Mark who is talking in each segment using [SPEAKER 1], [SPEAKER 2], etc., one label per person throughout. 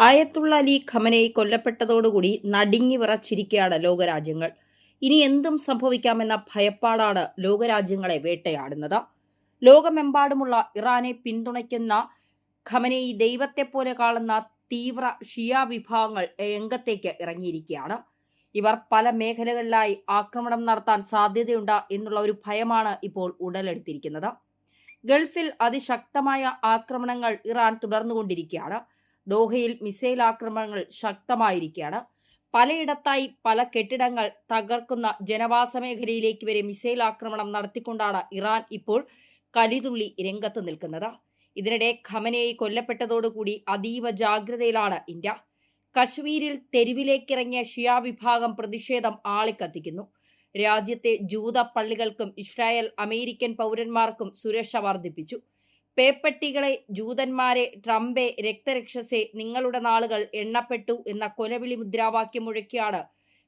[SPEAKER 1] ആയത്തുള്ള Ali Khamenei കൊല്ലപ്പെട്ടതോടുകൂടി നടുങ്ങി വിറച്ചിരിക്കുകയാണ് ലോകരാജ്യങ്ങൾ. ഇനി എന്തും സംഭവിക്കാമെന്ന ഭയപ്പാടാണ് ലോകരാജ്യങ്ങളെ വേട്ടയാടുന്നത്. ലോകമെമ്പാടുമുള്ള ഇറാനെ പിന്തുണയ്ക്കുന്ന ഖമനേയി ദൈവത്തെപ്പോലെ കാണുന്ന തീവ്ര ഷിയ വിഭാഗങ്ങൾ രംഗത്തേക്ക് ഇറങ്ങിയിരിക്കുകയാണ്. ഇവർ പല മേഖലകളിലായി ആക്രമണം നടത്താൻ സാധ്യതയുണ്ട് എന്നുള്ള ഒരു ഭയമാണ് ഇപ്പോൾ ഉടലെടുത്തിരിക്കുന്നത്. ഗൾഫിൽ അതിശക്തമായ ആക്രമണങ്ങൾ ഇറാൻ തുടർന്നുകൊണ്ടിരിക്കുകയാണ്. ദോഹയിൽ മിസൈൽ ആക്രമണങ്ങൾ ശക്തമായിരിക്കുകയാണ്. പലയിടത്തായി പല കെട്ടിടങ്ങൾ തകർക്കുന്ന ജനവാസ മേഖലയിലേക്ക് വരെ മിസൈൽ ആക്രമണം നടത്തിക്കൊണ്ടാണ് ഇറാൻ ഇപ്പോൾ കലിതുള്ളി രംഗത്ത് നിൽക്കുന്നത്. ഇതിനിടെ ഖമനേയി കൊല്ലപ്പെട്ടതോടുകൂടി അതീവ ജാഗ്രതയിലാണ് ഇന്ത്യ. കശ്മീരിൽ തെരുവിലേക്കിറങ്ങിയ ഷിയ വിഭാഗം പ്രതിഷേധം ആളിക്കത്തിക്കുന്നു. രാജ്യത്തെ ജൂത പള്ളികൾക്കും ഇസ്രായേൽ അമേരിക്കൻ പൗരന്മാർക്കും സുരക്ഷ വർദ്ധിപ്പിച്ചു. പേപ്പട്ടികളെ, ജൂതന്മാരെ, ട്രംപെ, രക്തരക്ഷസെ, നിങ്ങളുടെ നാളുകൾ എണ്ണപ്പെട്ടു എന്ന കൊലവിളി മുദ്രാവാക്യം മുഴക്കിയാണ്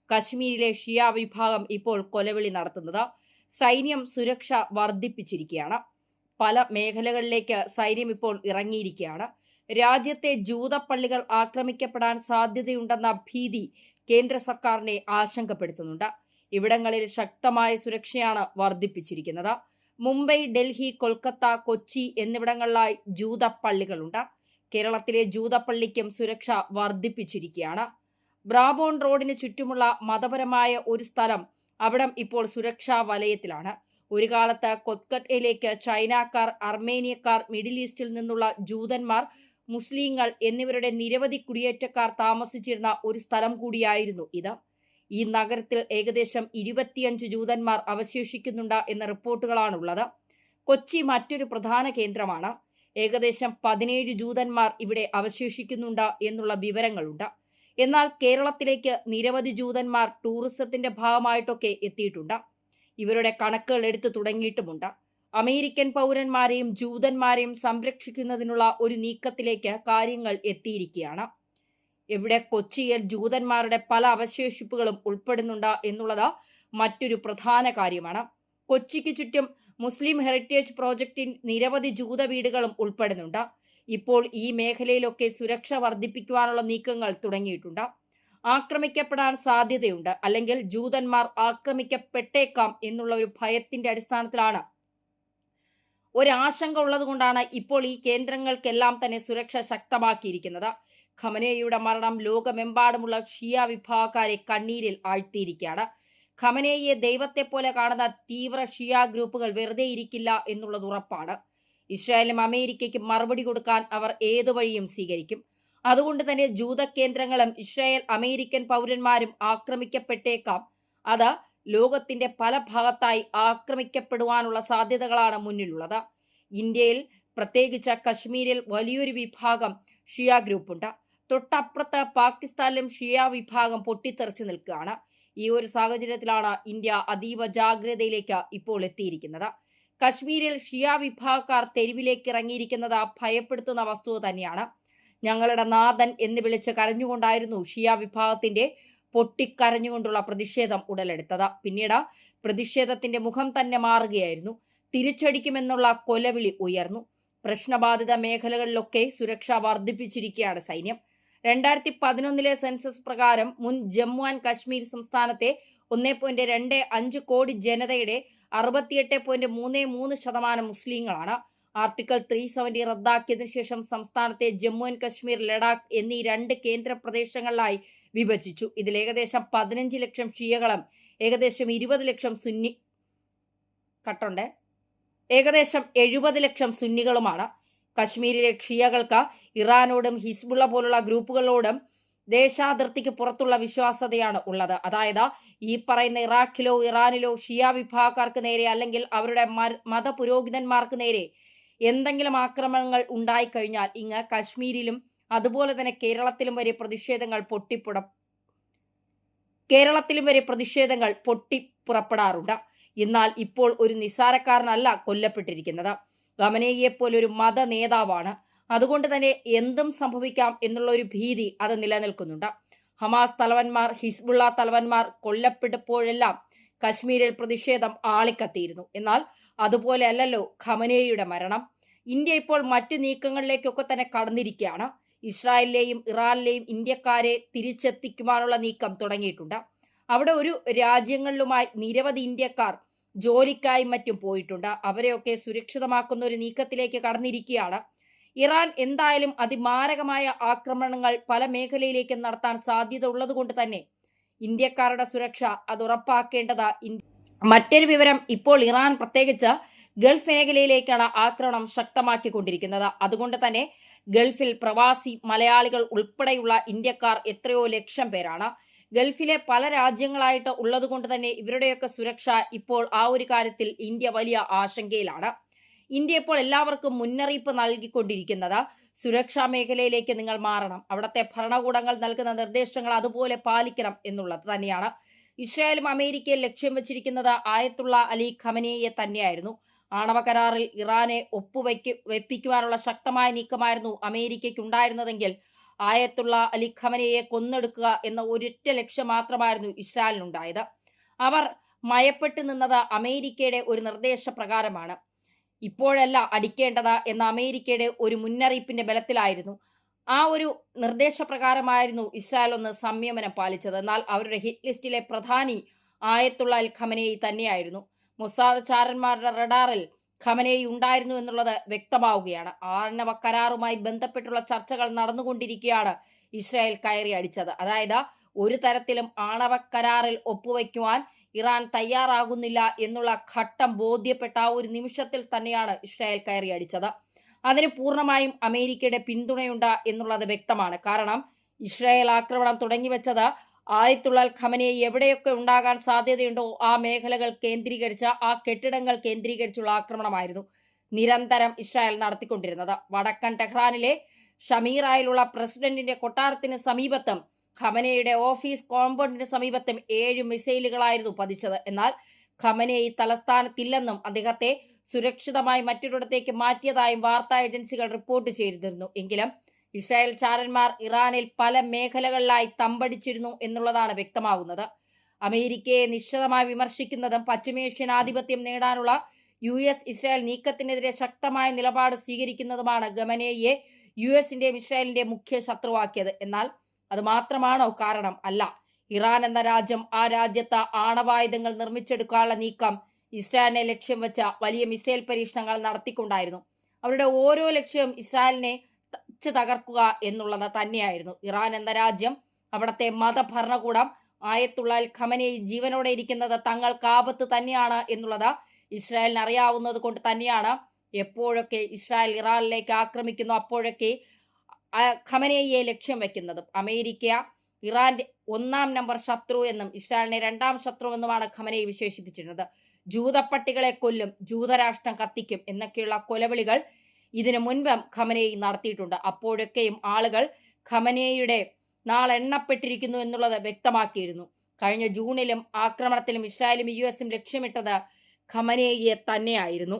[SPEAKER 1] കശ്മീരിലെ ഷിയ വിഭാഗം ഇപ്പോൾ കൊലവിളി നടത്തുന്നത്. സൈന്യം സുരക്ഷ വർദ്ധിപ്പിച്ചിരിക്കുകയാണ്. പല മേഖലകളിലേക്ക് സൈന്യം ഇപ്പോൾ ഇറങ്ങിയിരിക്കുകയാണ്. രാജ്യത്തെ ജൂതപ്പള്ളികൾ ആക്രമിക്കപ്പെടാൻ സാധ്യതയുണ്ടെന്ന ഭീതി കേന്ദ്ര സർക്കാരിനെ ആശങ്കപ്പെടുത്തുന്നുണ്ട്. ഇവിടങ്ങളിൽ ശക്തമായ സുരക്ഷയാണ് വർദ്ധിപ്പിച്ചിരിക്കുന്നത്. മുംബൈ, ഡൽഹി, കൊൽക്കത്ത, കൊച്ചി എന്നിവിടങ്ങളിലായി ജൂതപ്പള്ളികളുണ്ട്. കേരളത്തിലെ ജൂതപ്പള്ളിക്കും സുരക്ഷ വർദ്ധിപ്പിച്ചിരിക്കുകയാണ്. ബ്രാബോൺ റോഡിന് ചുറ്റുമുള്ള മതപരമായ ഒരു സ്ഥലം അവിടം ഇപ്പോൾ സുരക്ഷാ വലയത്തിലാണ്. ഒരു കാലത്ത് കൊൽക്കത്തയിലേക്ക് ചൈനക്കാർ, അർമേനിയക്കാർ, മിഡിൽ ഈസ്റ്റിൽ നിന്നുള്ള ജൂതന്മാർ, മുസ്ലിങ്ങൾ എന്നിവരുടെ നിരവധി കുടിയേറ്റക്കാർ താമസിച്ചിരുന്ന ഒരു സ്ഥലം കൂടിയായിരുന്നു ഇത്. ഈ നഗരത്തിൽ ഏകദേശം 25 ജൂതന്മാർ അവശേഷിക്കുന്നുണ്ട് എന്ന റിപ്പോർട്ടുകളാണുള്ളത്. കൊച്ചി മറ്റൊരു പ്രധാന കേന്ദ്രമാണ്. ഏകദേശം 17 ജൂതന്മാർ ഇവിടെ അവശേഷിക്കുന്നുണ്ട് എന്നുള്ള വിവരങ്ങളുണ്ട്. എന്നാൽ കേരളത്തിലേക്ക് നിരവധി ജൂതന്മാർ ടൂറിസത്തിന്റെ ഭാഗമായിട്ടൊക്കെ എത്തിയിട്ടുണ്ട്. ഇവരുടെ കണക്കുകൾ എടുത്തു തുടങ്ങിയിട്ടുമുണ്ട്. അമേരിക്കൻ പൗരന്മാരെയും ജൂതന്മാരെയും സംരക്ഷിക്കുന്നതിനുള്ള ഒരു നീക്കത്തിലേക്ക് കാര്യങ്ങൾ എത്തിയിരിക്കുകയാണ്. ഇവിടെ കൊച്ചിയിൽ ജൂതന്മാരുടെ പല അവശേഷിപ്പുകളും ഉൾപ്പെടുന്നുണ്ട് എന്നുള്ളത് മറ്റൊരു പ്രധാന കാര്യമാണ്. കൊച്ചിക്ക് ചുറ്റും മുസ്ലിം ഹെറിറ്റേജ് പ്രോജക്റ്റിൽ നിരവധി ജൂത വീടുകളും ഉൾപ്പെടുന്നുണ്ട്. ഇപ്പോൾ ഈ മേഖലയിലൊക്കെ സുരക്ഷ വർദ്ധിപ്പിക്കുവാനുള്ള നീക്കങ്ങൾ തുടങ്ങിയിട്ടുണ്ട്. ആക്രമിക്കപ്പെടാൻ സാധ്യതയുണ്ട്, അല്ലെങ്കിൽ ജൂതന്മാർ ആക്രമിക്കപ്പെട്ടേക്കാം എന്നുള്ള ഒരു ഭയത്തിന്റെ അടിസ്ഥാനത്തിലാണ്, ഒരാശങ്ക ഉള്ളതുകൊണ്ടാണ് ഇപ്പോൾ ഈ കേന്ദ്രങ്ങൾക്കെല്ലാം തന്നെ സുരക്ഷ ശക്തമാക്കിയിരിക്കുന്നത്. ഖമനേയിയുടെ മരണം ലോകമെമ്പാടുമുള്ള ഷിയ വിഭാഗക്കാരെ കണ്ണീരിൽ ആഴ്ത്തിയിരിക്കുകയാണ്. ഖമനേയിയെ ദൈവത്തെപ്പോലെ കാണുന്ന തീവ്ര ഷിയ ഗ്രൂപ്പുകൾ വെറുതെ ഇരിക്കില്ല എന്നുള്ളത് ഉറപ്പാണ്. ഇസ്രായേലും അമേരിക്കയ്ക്കും മറുപടി കൊടുക്കാൻ അവർ ഏതു വഴിയും സ്വീകരിക്കും. അതുകൊണ്ട് തന്നെ ജൂത കേന്ദ്രങ്ങളും ഇസ്രായേൽ അമേരിക്കൻ പൗരന്മാരും ആക്രമിക്കപ്പെട്ടേക്കാം. അത് ലോകത്തിന്റെ പല ഭാഗത്തായി ആക്രമിക്കപ്പെടുവാനുള്ള സാധ്യതകളാണ് മുന്നിലുള്ളത്. ഇന്ത്യയിൽ പ്രത്യേകിച്ച് കശ്മീരിൽ വലിയൊരു വിഭാഗം ഷിയ ഗ്രൂപ്പുണ്ട്. തൊട്ടപ്പുറത്ത് പാകിസ്ഥാനിലും ഷിയ വിഭാഗം പൊട്ടിത്തെറിച്ച് നിൽക്കുകയാണ്. ഈ ഒരു സാഹചര്യത്തിലാണ് ഇന്ത്യ അതീവ ജാഗ്രതയിലേക്ക് ഇപ്പോൾ എത്തിയിരിക്കുന്നത്. കശ്മീരിൽ ഷിയ വിഭാഗക്കാർ തെരുവിലേക്ക് ഇറങ്ങിയിരിക്കുന്നത് ഭയപ്പെടുത്തുന്ന വസ്തുത തന്നെയാണ്. ഞങ്ങളുടെ നാഥൻ എന്ന് വിളിച്ച് കരഞ്ഞുകൊണ്ടായിരുന്നു ഷിയ വിഭാഗത്തിന്റെ പൊട്ടിക്കരഞ്ഞുകൊണ്ടുള്ള പ്രതിഷേധം ഉടലെടുത്തത്. പിന്നീട് പ്രതിഷേധത്തിന്റെ മുഖം തന്നെ മാറുകയായിരുന്നു. തിരിച്ചടിക്കുമെന്നുള്ള കൊലവിളി ഉയർന്നു. പ്രശ്നബാധിത മേഖലകളിലൊക്കെ സുരക്ഷ വർദ്ധിപ്പിച്ചിരിക്കുകയാണ് സൈന്യം. 2011 സെൻസസ് പ്രകാരം മുൻ ജമ്മു ആൻഡ് കശ്മീർ സംസ്ഥാനത്തെ 1.25 കോടി ജനതയുടെ 68.33% മുസ്ലിങ്ങളാണ്. ആർട്ടിക്കിൾ 370 റദ്ദാക്കിയതിനു ശേഷം സംസ്ഥാനത്തെ ജമ്മു ആൻഡ് കശ്മീർ, ലഡാക്ക് എന്നീ 2 കേന്ദ്ര പ്രദേശങ്ങളിലായി വിഭജിച്ചു. ഇതിൽ ഏകദേശം 15 ലക്ഷം ഷിയകളും ഏകദേശം 20 ലക്ഷം ഏകദേശം 70 ലക്ഷം സുന്നികളുമാണ്. കശ്മീരിലെ ഷിയകൾക്ക് ഇറാനോടും ഹിസ്ബുള്ള പോലുള്ള ഗ്രൂപ്പുകളോടും ദേശാതിർത്തിക്ക് പുറത്തുള്ള വിശ്വാസതയാണ് ഉള്ളത്. അതായത് ഈ പറയുന്ന ഇറാഖിലോ ഇറാനിലോ ഷിയ വിഭാഗക്കാർക്ക് നേരെ, അല്ലെങ്കിൽ അവരുടെ മതപുരോഹിതന്മാർക്ക് നേരെ എന്തെങ്കിലും ആക്രമണങ്ങൾ ഉണ്ടായിക്കഴിഞ്ഞാൽ ഇങ്ങ് കശ്മീരിലും അതുപോലെ തന്നെ കേരളത്തിലും വരെ പ്രതിഷേധങ്ങൾ പൊട്ടിപ്പുറപ്പെടാറുണ്ട്. എന്നാൽ ഇപ്പോൾ ഒരു നിസ്സാരക്കാരനല്ല കൊല്ലപ്പെട്ടിരിക്കുന്നത്. ഖമനേയിയെപ്പോലൊരു മത നേതാവാണ്. അതുകൊണ്ട് തന്നെ എന്തും സംഭവിക്കാം എന്നുള്ള ഒരു ഭീതി അത് നിലനിൽക്കുന്നുണ്ട്. ഹമാസ് തലവന്മാർ, ഹിസ്ബുള്ള തലവന്മാർ കൊല്ലപ്പെട്ടപ്പോഴെല്ലാം കശ്മീരിൽ പ്രതിഷേധം ആളിക്കത്തിയിരുന്നു. എന്നാൽ അതുപോലെ അല്ലല്ലോ ഖമനേയിയുടെ മരണം. ഇന്ത്യ ഇപ്പോൾ മറ്റു നീക്കങ്ങളിലേക്കൊക്കെ തന്നെ കടന്നിരിക്കുകയാണ്. ഇസ്രായേലിലെയും ഇറാനിലെയും ഇന്ത്യക്കാരെ തിരിച്ചെത്തിക്കുവാനുള്ള നീക്കം തുടങ്ങിയിട്ടുണ്ട്. അവിടെ ഒരു രാജ്യങ്ങളിലുമായി നിരവധി ഇന്ത്യക്കാർ ജോലിക്കായും മറ്റും പോയിട്ടുണ്ട്. അവരെയൊക്കെ സുരക്ഷിതമാക്കുന്ന ഒരു നീക്കത്തിലേക്ക് കടന്നിരിക്കുകയാണ്. ഇറാൻ എന്തായാലും അതിമാരകമായ ആക്രമണങ്ങൾ പല മേഖലയിലേക്ക് നടത്താൻ സാധ്യത ഉള്ളതുകൊണ്ട് തന്നെ ഇന്ത്യക്കാരുടെ സുരക്ഷ അത് ഉറപ്പാക്കേണ്ടത്. മറ്റൊരു വിവരം, ഇപ്പോൾ ഇറാൻ പ്രത്യേകിച്ച് ഗൾഫ് മേഖലയിലേക്കാണ് ആക്രമണം ശക്തമാക്കിക്കൊണ്ടിരിക്കുന്നത്. അതുകൊണ്ട് തന്നെ ഗൾഫിൽ പ്രവാസി മലയാളികൾ ഉൾപ്പെടെയുള്ള ഇന്ത്യക്കാർ എത്രയോ ലക്ഷം പേരാണ്. ഗൾഫിലെ പല രാജ്യങ്ങളായിട്ട് ഉള്ളതുകൊണ്ട് തന്നെ ഇവരുടെയൊക്കെ സുരക്ഷ ഇപ്പോൾ ആ ഒരു കാര്യത്തിൽ ഇന്ത്യ വലിയ ആശങ്കയിലാണ്. ഇന്ത്യ ഇപ്പോൾ എല്ലാവർക്കും മുന്നറിയിപ്പ് നൽകിക്കൊണ്ടിരിക്കുന്നത് സുരക്ഷാ മേഖലയിലേക്ക് നിങ്ങൾ മാറണം, അവിടുത്തെ ഭരണകൂടങ്ങൾ നൽകുന്ന നിർദ്ദേശങ്ങൾ അതുപോലെ പാലിക്കണം എന്നുള്ളത് തന്നെയാണ്. ഇസ്രായേലും അമേരിക്കയും ലക്ഷ്യം വെച്ചിരിക്കുന്നത് ആയത്തുള്ള അലി ഖമനേയെ തന്നെയായിരുന്നു. ആണവ കരാറിൽ ഇറാനെ വെപ്പിക്കുവാനുള്ള ശക്തമായ നീക്കമായിരുന്നു അമേരിക്കയ്ക്ക് ഉണ്ടായിരുന്നതെങ്കിൽ ആയത്തുള്ള അലി ഖമനേയെ കൊന്നെടുക്കുക എന്ന ഒരൊറ്റ ലക്ഷ്യം മാത്രമായിരുന്നു ഇസ്രായേലിനുണ്ടായത്. അവർ മയപ്പെട്ടു നിന്നത് അമേരിക്കയുടെ ഒരു നിർദ്ദേശപ്രകാരമാണ്. ഇപ്പോഴല്ല അടിക്കേണ്ടത് എന്ന അമേരിക്കയുടെ ഒരു മുന്നറിയിപ്പിന്റെ ബലത്തിലായിരുന്നു. ആ ഒരു നിർദ്ദേശപ്രകാരമായിരുന്നു ഇസ്രായേൽ ഒന്ന് സംയമനം പാലിച്ചത്. എന്നാൽ അവരുടെ ഹിറ്റ് ലിസ്റ്റിലെ പ്രധാനി ആയത്തുള്ള അൽ ഖമനേയി തന്നെയായിരുന്നു. മൊസാദ് ചാരന്മാരുടെ റഡാറിൽ ഖമനേയി ഉണ്ടായിരുന്നു എന്നുള്ളത് വ്യക്തമാവുകയാണ്. ആണവ കരാറുമായി ബന്ധപ്പെട്ടുള്ള ചർച്ചകൾ നടന്നുകൊണ്ടിരിക്കുകയാണ് ഇസ്രായേൽ കയറി അടിച്ചത്. അതായത് ഒരു തരത്തിലും ആണവ കരാറിൽ ഒപ്പുവയ്ക്കുവാൻ ഇറാൻ തയ്യാറാകുന്നില്ല എന്നുള്ള ഘട്ടം ബോധ്യപ്പെട്ട ആ ഒരു നിമിഷത്തിൽ തന്നെയാണ് ഇസ്രായേൽ കയറി അടിച്ചത്. അതിന് പൂർണ്ണമായും അമേരിക്കയുടെ പിന്തുണയുണ്ട് എന്നുള്ളത് വ്യക്തമാണ്. കാരണം ഇസ്രായേൽ ആക്രമണം തുടങ്ങിവെച്ചത് ആയത്തുള്ള ഖമനേയി എവിടെയൊക്കെ ഉണ്ടാകാൻ സാധ്യതയുണ്ടോ ആ മേഖലകൾ കേന്ദ്രീകരിച്ച ആ കെട്ടിടങ്ങൾ കേന്ദ്രീകരിച്ചുള്ള ആക്രമണമായിരുന്നു നിരന്തരം ഇസ്രായേൽ നടത്തിക്കൊണ്ടിരുന്നത്. വടക്കൻ ടെഹ്റാനിലെ ഷമീറായിലുള്ള പ്രസിഡന്റിന്റെ കൊട്ടാരത്തിന് സമീപത്തും ഖമനേയുടെ ഓഫീസ് കോമ്പൗണ്ടിന് സമീപത്തും 7 മിസൈലുകളായിരുന്നു പതിച്ചത്. എന്നാൽ ഖമനേയി തലസ്ഥാനത്തില്ലെന്നും അദ്ദേഹത്തെ സുരക്ഷിതമായി മറ്റൊരിടത്തേക്ക് മാറ്റിയതായും വാർത്താ ഏജൻസികൾ റിപ്പോർട്ട് ചെയ്തിരുന്നു. എങ്കിലും ഇസ്രായേൽ ചാരന്മാർ ഇറാനിൽ പല മേഖലകളിലായി തമ്പടിച്ചിരുന്നു എന്നുള്ളതാണ് വ്യക്തമാകുന്നത്. അമേരിക്കയെ നിശ്ചിതമായി വിമർശിക്കുന്നതും പശ്ചിമേഷ്യൻ ആധിപത്യം നേടാനുള്ള US ഇസ്രായേൽ നീക്കത്തിനെതിരെ ശക്തമായ നിലപാട് സ്വീകരിക്കുന്നതുമാണ് ഖമനേയിയെ USന്റെയും ഇസ്രായേലിന്റെയും മുഖ്യ ശത്രുവാക്കിയത്. എന്നാൽ അത് മാത്രമാണോ കാരണം? അല്ല. ഇറാൻ എന്ന രാജ്യം ആ രാജ്യത്ത് ആണവായുധങ്ങൾ നിർമ്മിച്ചെടുക്കാനുള്ള നീക്കം ഇസ്രായേലിനെ ലക്ഷ്യം വെച്ച വലിയ മിസൈൽ പരീക്ഷണങ്ങൾ നടത്തിക്കൊണ്ടായിരുന്നു. അവരുടെ ഓരോ ലക്ഷ്യവും ഇസ്രായേലിനെ തകർക്കുക എന്നുള്ളത് തന്നെയായിരുന്നു. ഇറാൻ എന്ന രാജ്യം, അവിടുത്തെ മതഭരണകൂടം, ആയത്തുള്ള അൽ ഖമനേയി ജീവനോടെ ഇരിക്കുന്നത് തങ്ങൾക്ക് ആപത്ത് തന്നെയാണ് എന്നുള്ളത് ഇസ്രായേലിന് അറിയാവുന്നത് കൊണ്ട് തന്നെയാണ് എപ്പോഴൊക്കെ ഇസ്രായേൽ ഇറാനിലേക്ക് ആക്രമിക്കുന്നു അപ്പോഴൊക്കെ ഖമനേയിയെ ലക്ഷ്യം വെക്കുന്നതും. അമേരിക്ക ഇറാന്റെ 1-ാം നമ്പർ ശത്രു എന്നും ഇസ്രായേലിനെ 2-ാം ശത്രു എന്നുമാണ് ഖമനേയി വിശേഷിപ്പിച്ചിരുന്നത്. ജൂതപ്പട്ടികളെ കൊല്ലും, ജൂതരാഷ്ട്രം കത്തിക്കും എന്നൊക്കെയുള്ള കൊലവിളികൾ ഇതിനു മുൻപും ഖമനേയി നടത്തിയിട്ടുണ്ട്. അപ്പോഴൊക്കെയും ആളുകൾ ഖമനേയിയുടെ നാളെണ്ണപ്പെട്ടിരിക്കുന്നു എന്നുള്ളത് വ്യക്തമാക്കിയിരുന്നു. കഴിഞ്ഞ ജൂണിലും ആക്രമണത്തിലും ഇസ്രായേലും US ലക്ഷ്യമിട്ടത് ഖമനേയിയെ തന്നെയായിരുന്നു.